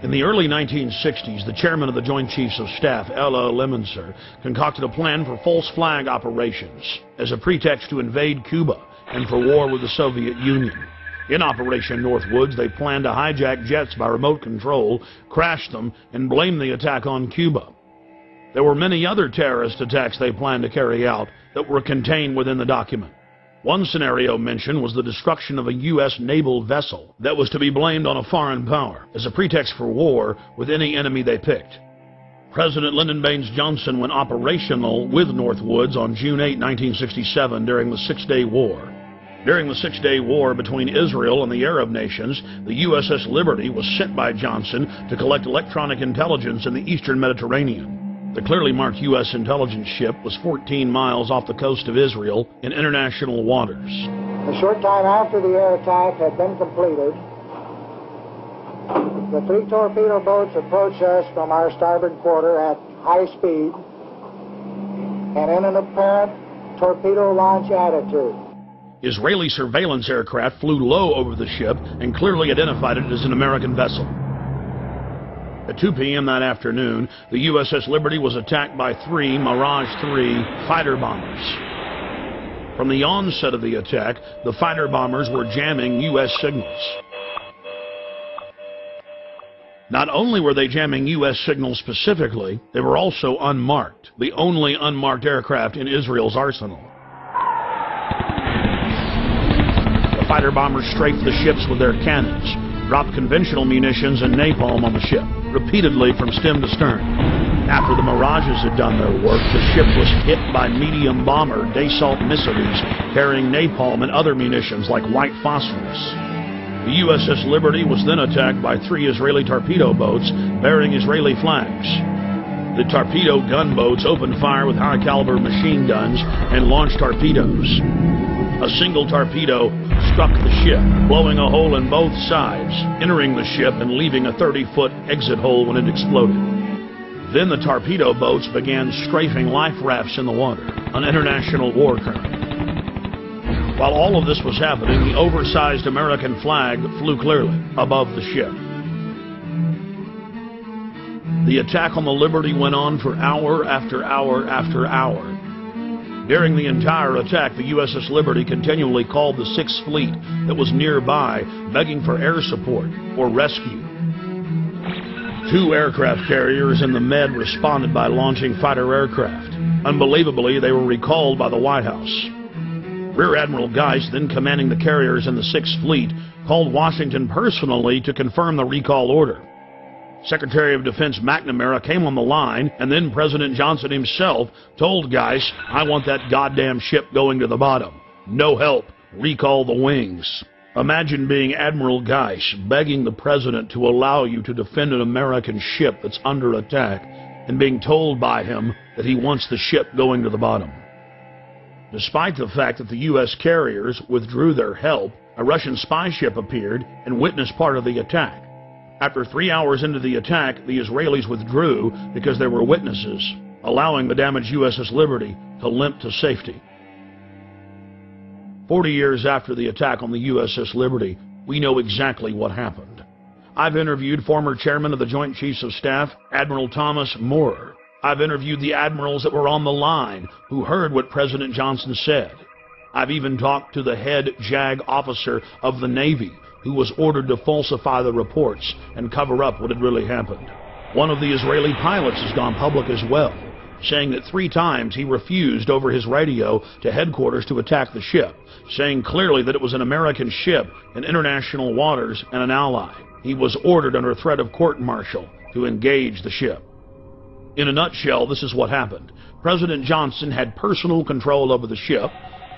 In the early 1960s, the chairman of the Joint Chiefs of Staff, Ella Lemonster, concocted a plan for false flag operations as a pretext to invade Cuba and for war with the Soviet Union. In Operation Northwoods, they planned to hijack jets by remote control, crash them, and blame the attack on Cuba. There were many other terrorist attacks they planned to carry out that were contained within the document. One scenario mentioned was the destruction of a U.S. naval vessel that was to be blamed on a foreign power as a pretext for war with any enemy they picked. President Lyndon Baines Johnson went operational with Northwoods on June 8, 1967 during the Six-Day War. During the Six-Day War between Israel and the Arab nations, the USS Liberty was sent by Johnson to collect electronic intelligence in the eastern Mediterranean. The clearly marked U.S. intelligence ship was 14 miles off the coast of Israel in international waters. A short time after the air attack had been completed, the 3 torpedo boats approached us from our starboard quarter at high speed and in an apparent torpedo launch attitude. Israeli surveillance aircraft flew low over the ship and clearly identified it as an American vessel. At 2 p.m. that afternoon, the USS Liberty was attacked by 3 Mirage 3 fighter bombers. From the onset of the attack, the fighter bombers were jamming U.S. signals. Not only were they jamming U.S. signals specifically, they were also unmarked, the only unmarked aircraft in Israel's arsenal. The fighter bombers strafed the ships with their cannons, dropped conventional munitions and napalm on the ship, repeatedly from stem to stern. After the Mirages had done their work, the ship was hit by medium bomber Dassault missiles carrying napalm and other munitions like white phosphorus. The USS Liberty was then attacked by 3 Israeli torpedo boats bearing Israeli flags. The torpedo gunboats opened fire with high-caliber machine guns and launched torpedoes. A single torpedo struck the ship, blowing a hole in both sides, entering the ship and leaving a 30-foot exit hole when it exploded. Then the torpedo boats began strafing life rafts in the water, an international war crime. While all of this was happening, the oversized American flag flew clearly above the ship. The attack on the Liberty went on for hour after hour after hour. During the entire attack, the USS Liberty continually called the Sixth Fleet that was nearby, begging for air support or rescue. 2 aircraft carriers in the Med responded by launching fighter aircraft. Unbelievably, they were recalled by the White House. Rear Admiral Geist, then commanding the carriers in the Sixth Fleet, called Washington personally to confirm the recall order. Secretary of Defense McNamara came on the line, and then President Johnson himself told Geist, "I want that goddamn ship going to the bottom. No help. Recall the wings." Imagine being Admiral Geist begging the president to allow you to defend an American ship that's under attack and being told by him that he wants the ship going to the bottom. Despite the fact that the U.S. carriers withdrew their help, a Russian spy ship appeared and witnessed part of the attack. After 3 hours into the attack, the Israelis withdrew because there were witnesses, allowing the damaged USS Liberty to limp to safety. 40 years after the attack on the USS Liberty, we know exactly what happened. I've interviewed former chairman of the Joint Chiefs of Staff, Admiral Thomas Moorer. I've interviewed the admirals that were on the line who heard what President Johnson said. I've even talked to the head JAG officer of the Navy, who was ordered to falsify the reports and cover up what had really happened. One of the Israeli pilots has gone public as well, saying that 3 times he refused over his radio to headquarters to attack the ship, saying clearly that it was an American ship in international waters and an ally. He was ordered under threat of court-martial to engage the ship. In a nutshell, this is what happened. President Johnson had personal control over the ship,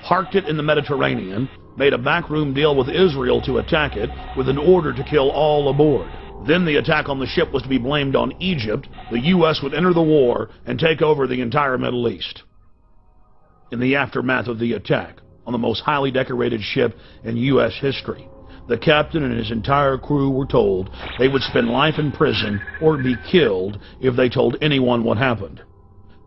parked it in the Mediterranean, made a backroom deal with Israel to attack it with an order to kill all aboard. Then the attack on the ship was to be blamed on Egypt. The U.S. would enter the war and take over the entire Middle East. In the aftermath of the attack on the most highly decorated ship in U.S. history, the captain and his entire crew were told they would spend life in prison or be killed if they told anyone what happened.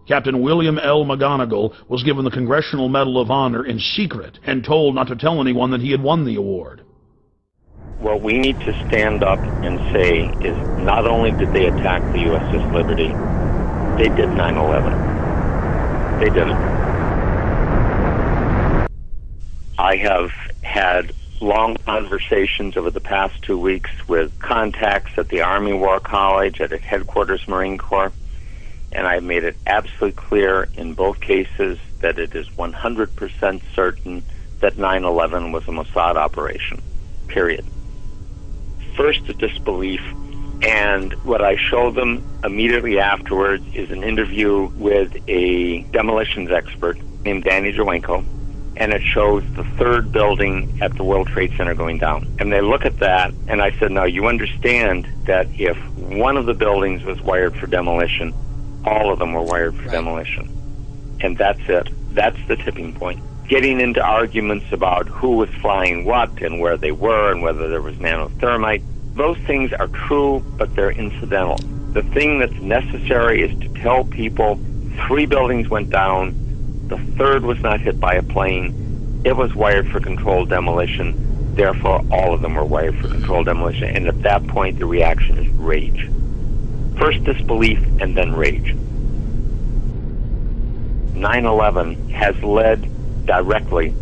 Captain William L. McGonigal was given the Congressional Medal of Honor in secret and told not to tell anyone that he had won the award. What we need to stand up and say is not only did they attack the USS Liberty, they did 9/11. They did it. I have had long conversations over the past 2 weeks with contacts at the Army War College, at Headquarters Marine Corps, and I've made it absolutely clear in both cases that it is 100% certain that 9/11 was a Mossad operation, period. First, the disbelief, and what I show them immediately afterwards is an interview with a demolitions expert named Danny Jawenko, and it shows the third building at the World Trade Center going down. And they look at that, and I said, now you understand that if one of the buildings was wired for demolition, all of them were wired for demolition. And that's it. That's the tipping point. Getting into arguments about who was flying what and where they were and whether there was nanothermite, those things are true, but they're incidental. The thing that's necessary is to tell people 3 buildings went down, the third was not hit by a plane, it was wired for controlled demolition, therefore all of them were wired for controlled demolition, and at that point the reaction is rage. First disbelief and then rage. 9/11 has led directly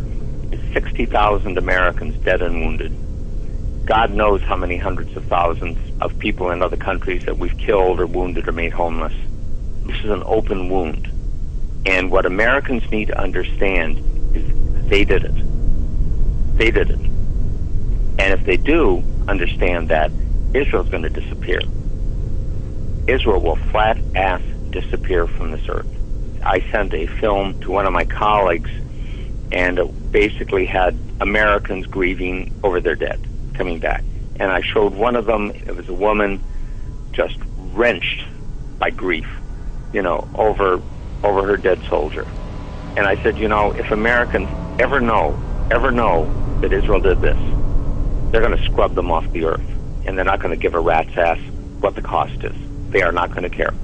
to 60,000 Americans dead and wounded. God knows how many hundreds of thousands of people in other countries that we've killed or wounded or made homeless. This is an open wound. And what Americans need to understand is they did it. They did it. And if they do understand that, Israel's going to disappear. Israel will flat-ass disappear from this earth. I sent a film to one of my colleagues, and it basically had Americans grieving over their dead coming back. And I showed one of them, it was a woman just wrenched by grief, over her dead soldier. And I said, if Americans ever know that Israel did this, they're going to scrub them off the earth. And they're not going to give a rat's ass what the cost is. They are not going to care.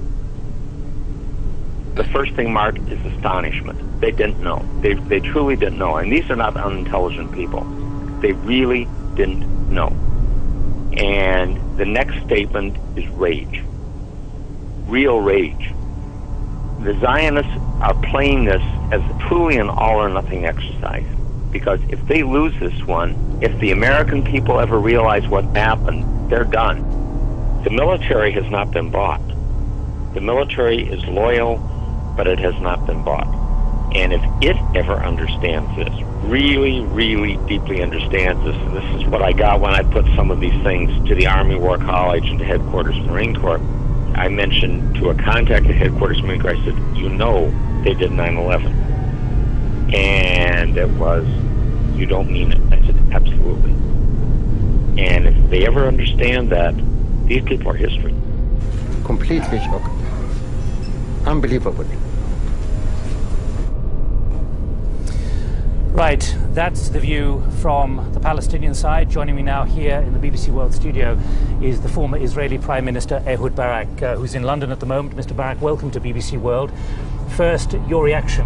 The first thing, Mark, is astonishment. They didn't know. They truly didn't know. And these are not unintelligent people. They really didn't know. And the next statement is rage. Real rage. The Zionists are playing this as truly an all-or-nothing exercise. Because if they lose this one, if the American people ever realize what happened, they're done. The military has not been bought. The military is loyal, but it has not been bought. And if it ever understands this, really, really deeply understands this, and this is what I got when I put some of these things to the Army War College and to Headquarters Marine Corps. I mentioned to a contact at Headquarters Marine Corps, I said, they did 9/11. And it was, you don't mean it. I said, absolutely. And if they ever understand that, these people are history. Completely shocked. Unbelievable. Right, that's the view from the Palestinian side. Joining me now here in the BBC World studio is the former Israeli Prime Minister Ehud Barak, who's in London at the moment. Mr. Barak, welcome to BBC World. First, your reaction,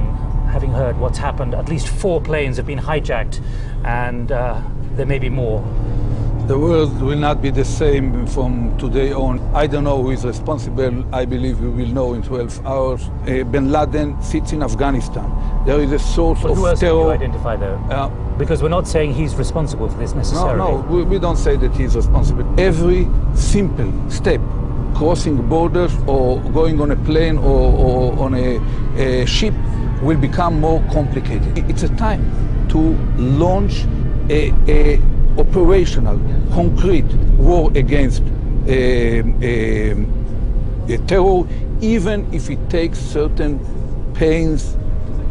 having heard what's happened. At least 4 planes have been hijacked, and there may be more. The world will not be the same from today on. I don't know who is responsible. I believe we will know in 12 hours. Bin Laden sits in Afghanistan. There is a source of terror. Who else can you identify, though? Because we're not saying he's responsible for this necessarily. No, we don't say that he's responsible. Every simple step, crossing borders or going on a plane or on a ship, will become more complicated. It's a time to launch a operational, concrete war against terror, even if it takes certain pains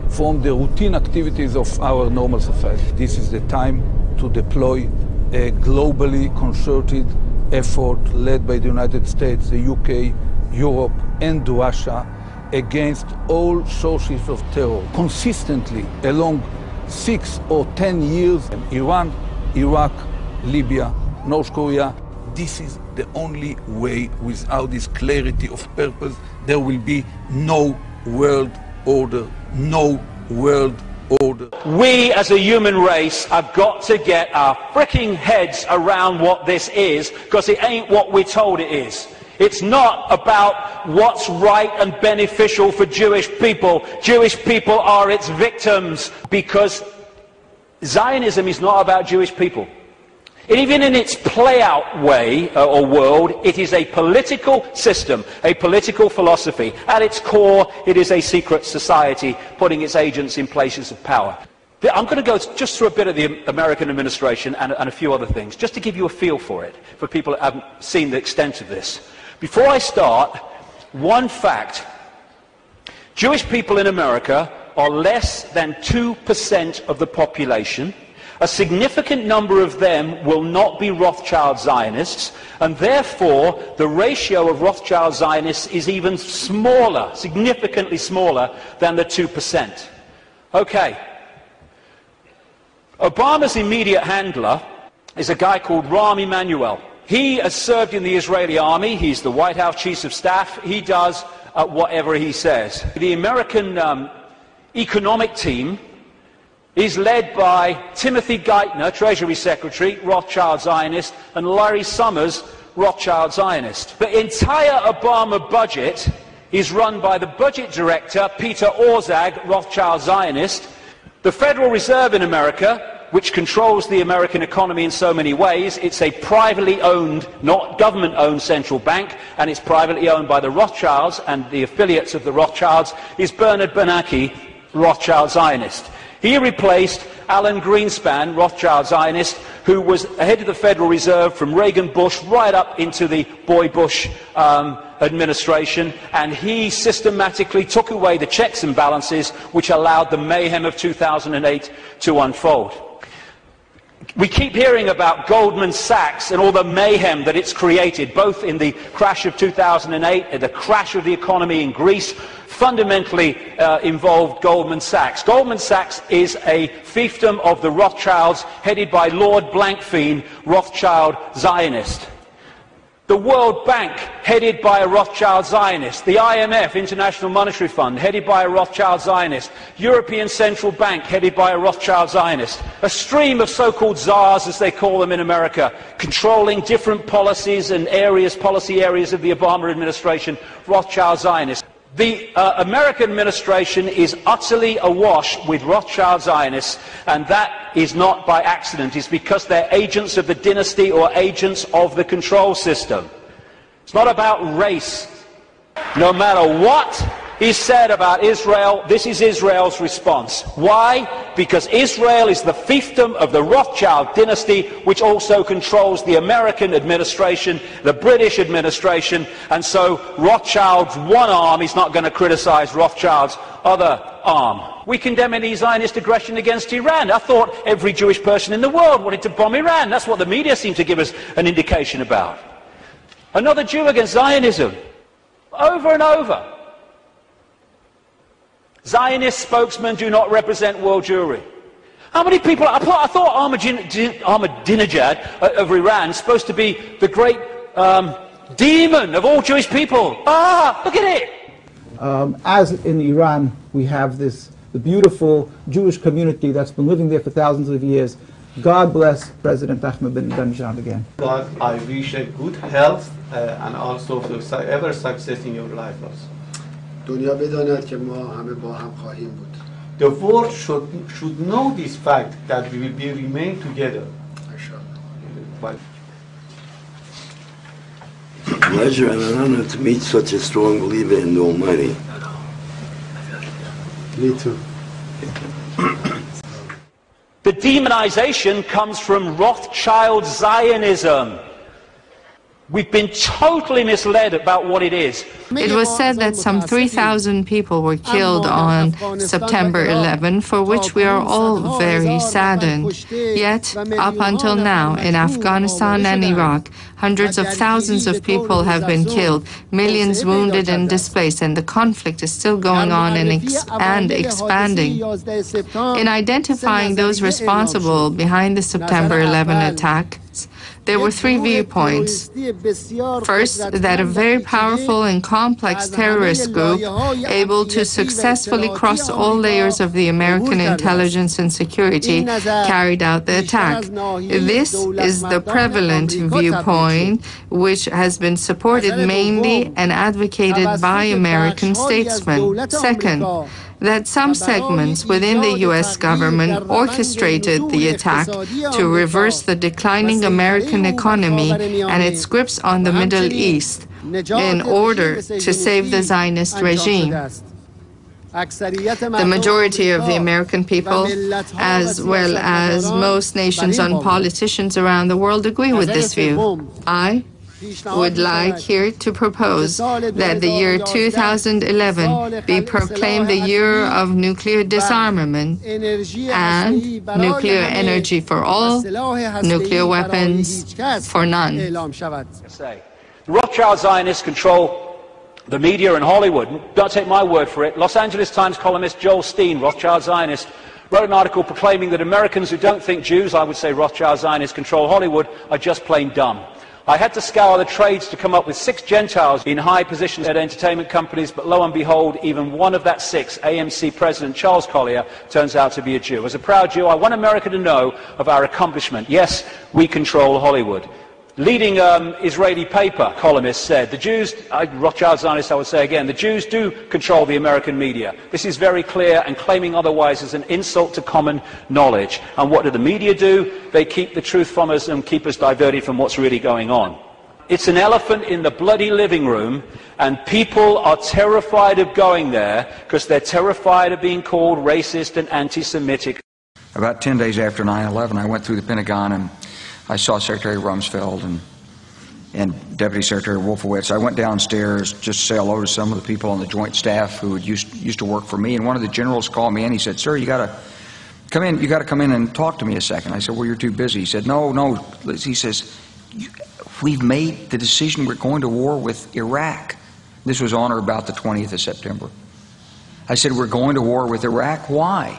from the routine activities of our normal society. This is the time to deploy a globally concerted effort led by the United States, the UK, Europe, and Russia against all sources of terror. Consistently, along 6 or 10 years, Iran, Iraq, Libya, North Korea. This is the only way. Without this clarity of purpose, there will be no world order. No world order. We as a human race have got to get our fricking heads around what this is, because it ain't what we're told it is. It's not about what's right and beneficial for Jewish people. Jewish people are its victims, because Zionism is not about Jewish people. Even in its play-out way or world, it is a political system, a political philosophy. At its core, it is a secret society putting its agents in places of power. I'm going to go just through a bit of the American administration and a few other things, just to give you a feel for it, for people that haven't seen the extent of this. Before I start, one fact. Jewish people in America are less than 2% of the population. A significant number of them will not be Rothschild Zionists, and therefore the ratio of Rothschild Zionists is even smaller, significantly smaller than the 2%. Okay. Obama's immediate handler is a guy called Rahm Emanuel. He has served in the Israeli army. He's the White House Chief of Staff. He does whatever he says. The American economic team is led by Timothy Geithner, Treasury Secretary, Rothschild Zionist, and Larry Summers, Rothschild Zionist. The entire Obama budget is run by the budget director, Peter Orszag, Rothschild Zionist. The Federal Reserve in America, which controls the American economy in so many ways, it's a privately owned, not government-owned central bank, and it's privately owned by the Rothschilds and the affiliates of the Rothschilds, is Bernard Bernanke, Rothschild Zionist. He replaced Alan Greenspan, Rothschild Zionist, who was head of the Federal Reserve from Reagan Bush right up into the Boy Bush administration, and he systematically took away the checks and balances which allowed the mayhem of 2008 to unfold. We keep hearing about Goldman Sachs and all the mayhem that it's created, both in the crash of 2008 and the crash of the economy in Greece. Fundamentally involved Goldman Sachs. Goldman Sachs is a fiefdom of the Rothschilds, headed by Lord Blankfein, Rothschild Zionist. The World Bank, headed by a Rothschild Zionist. The IMF, International Monetary Fund, headed by a Rothschild Zionist. European Central Bank, headed by a Rothschild Zionist. A stream of so-called czars, as they call them in America, controlling different policies and areas, policy areas of the Obama administration, Rothschild Zionists. The American administration is utterly awash with Rothschild Zionists, and that is not by accident. It's because they're agents of the dynasty or agents of the control system. It's not about race. No matter what is said about Israel, this is Israel's response. Why? Because Israel is the fiefdom of the Rothschild dynasty, which also controls the American administration, the British administration, and so Rothschild's one arm is not going to criticize Rothschild's other arm. We condemn any Zionist aggression against Iran. I thought every Jewish person in the world wanted to bomb Iran. That's what the media seem to give us an indication about. Another Jew against Zionism. Over and over. Zionist spokesmen do not represent world Jewry. How many people, I thought Ahmadinejad of Iran is supposed to be the great demon of all Jewish people. Look at it. As in Iran, we have the beautiful Jewish community that's been living there for thousands of years. God bless President Ahmadinejad again. God, I wish a good health and also ever success in your life also. دنیا بداند که ما همه با هم خواهیم بود. The world should know this fact that we will remain together. Pleasure and an honor to meet such a strong believer in the Almighty. Me too. The demonization comes from Rothschild Zionism. We've been totally misled about what it is. It was said that some 3,000 people were killed on September 11, for which we are all very saddened. Yet, up until now, in Afghanistan and Iraq, hundreds of thousands of people have been killed, millions wounded and displaced, and the conflict is still going on and expanding. In identifying those responsible behind the September 11 attack, terrorists. There were three viewpoints. First, that a very powerful and complex terrorist group able to successfully cross all layers of the American intelligence and security carried out the attack. This is the prevalent viewpoint, which has been supported mainly and advocated by American statesmen. Second, that some segments within the U.S. government orchestrated the attack to reverse the declining American economy and its grips on the Middle East in order to save the Zionist regime. The majority of the American people, as well as most nations and politicians around the world, agree with this view. I would like here to propose that the year 2011 be proclaimed the year of nuclear disarmament and nuclear energy for all, nuclear weapons for none. The Rothschild Zionists control the media in Hollywood. Don't take my word for it. Los Angeles Times columnist Joel Steen, Rothschild Zionist, wrote an article proclaiming that Americans who don't think Jews, I would say Rothschild Zionists, control Hollywood, are just plain dumb. I had to scour the trades to come up with 6 Gentiles in high positions at entertainment companies, but lo and behold, even one of that 6, AMC President Charles Collier, turns out to be a Jew. As a proud Jew, I want America to know of our accomplishment. Yes, we control Hollywood. Leading Israeli paper columnist said, the Jews, Rothschild Zionists I would say again, the Jews do control the American media. This is very clear, and claiming otherwise is an insult to common knowledge. And what do the media do? They keep the truth from us and keep us diverted from what's really going on. It's an elephant in the bloody living room, and people are terrified of going there because they're terrified of being called racist and anti-Semitic. About 10 days after 9/11, I went through the Pentagon and I saw Secretary Rumsfeld and Deputy Secretary Wolfowitz. I went downstairs just to say hello to some of the people on the Joint Staff who used to work for me, and one of the generals called me in. He said, "Sir, you got to come in. You got to come in and talk to me a second." I said, "Well, you're too busy." He said, "No." He says, "We've made the decision. We're going to war with Iraq." This was on or about the 20th of September. I said, "We're going to war with Iraq. Why?"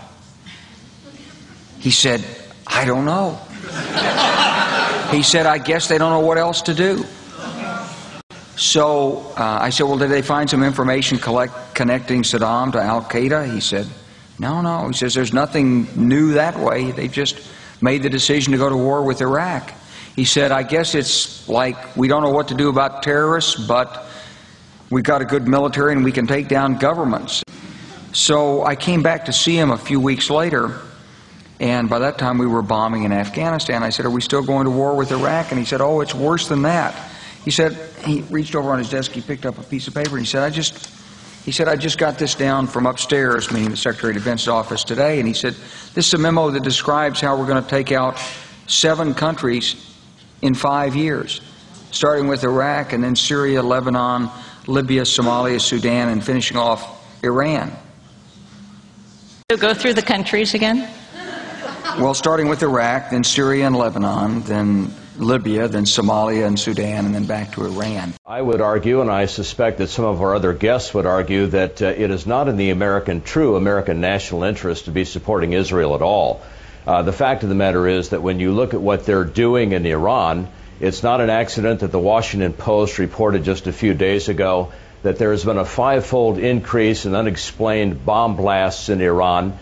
He said, "I don't know." He said, "I guess they don't know what else to do." So I said, "Well, did they find some information connecting Saddam to Al-Qaeda?" He said, No. He says, "There's nothing new that way. They just made the decision to go to war with Iraq." He said, "I guess it's like we don't know what to do about terrorists, but we've got a good military and we can take down governments." So I came back to see him a few weeks later, and by that time we were bombing in Afghanistan. I said, "Are we still going to war with Iraq?" And he said, "Oh, it's worse than that." He said, he reached over on his desk, he picked up a piece of paper, and he said, I just got this down from upstairs," meaning the Secretary of Defense's office today, and he said, "This is a memo that describes how we're going to take out 7 countries in 5 years, starting with Iraq and then Syria, Lebanon, Libya, Somalia, Sudan, and finishing off Iran." So go through the countries again? Well, starting with Iraq, then Syria and Lebanon, then Libya, then Somalia and Sudan, and then back to Iran. I would argue, and I suspect that some of our other guests would argue, that it is not in the true American national interest to be supporting Israel at all. The fact of the matter is that when you look at what they're doing in Iran, it's not an accident that the Washington Post reported just a few days ago that there has been a 5-fold increase in unexplained bomb blasts in Iran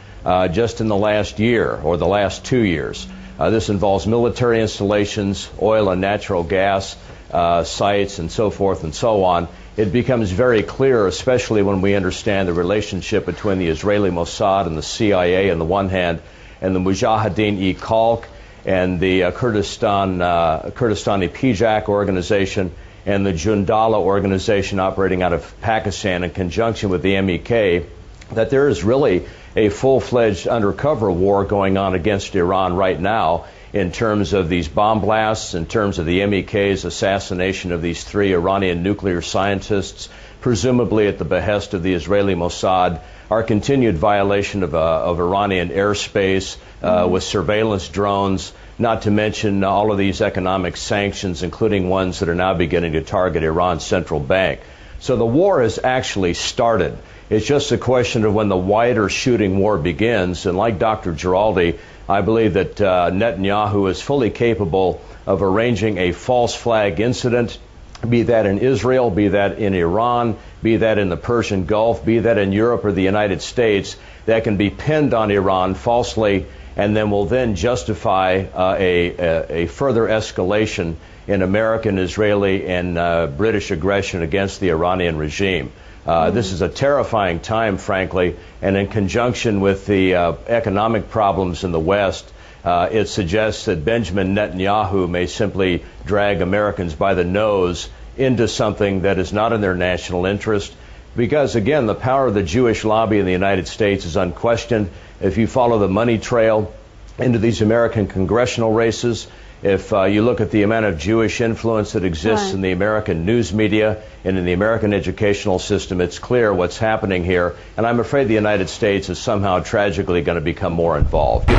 just in the last year or the last 2 years. This involves military installations, oil and natural gas sites, and so forth and so on. It becomes very clear, especially when we understand the relationship between the Israeli Mossad and the CIA on the one hand, and the Mujahideen-e-Khalq and the Kurdistani Pijak organization and the Jundala organization operating out of Pakistan in conjunction with the MEK, that there is really a full-fledged undercover war going on against Iran right now in terms of these bomb blasts, in terms of the MEK's assassination of these 3 Iranian nuclear scientists, presumably at the behest of the Israeli Mossad, our continued violation of Iranian airspace with surveillance drones, not to mention all of these economic sanctions, including ones that are now beginning to target Iran's central bank. So the war has actually started. It's just a question of when the wider shooting war begins, and like Dr. Giraldi, I believe that Netanyahu is fully capable of arranging a false flag incident, be that in Israel, be that in Iran, be that in the Persian Gulf, be that in Europe or the United States, that can be pinned on Iran falsely and then will then justify a further escalation in American, Israeli, and British aggression against the Iranian regime. This is a terrifying time, frankly, and in conjunction with the economic problems in the West, it suggests that Benjamin Netanyahu may simply drag Americans by the nose into something that is not in their national interest. Because, again, the power of the Jewish lobby in the United States is unquestioned. If you follow the money trail into these American congressional races, if you look at the amount of Jewish influence that exists in the American news media and in the American educational system, it's clear what's happening here. And I'm afraid the United States is somehow tragically going to become more involved.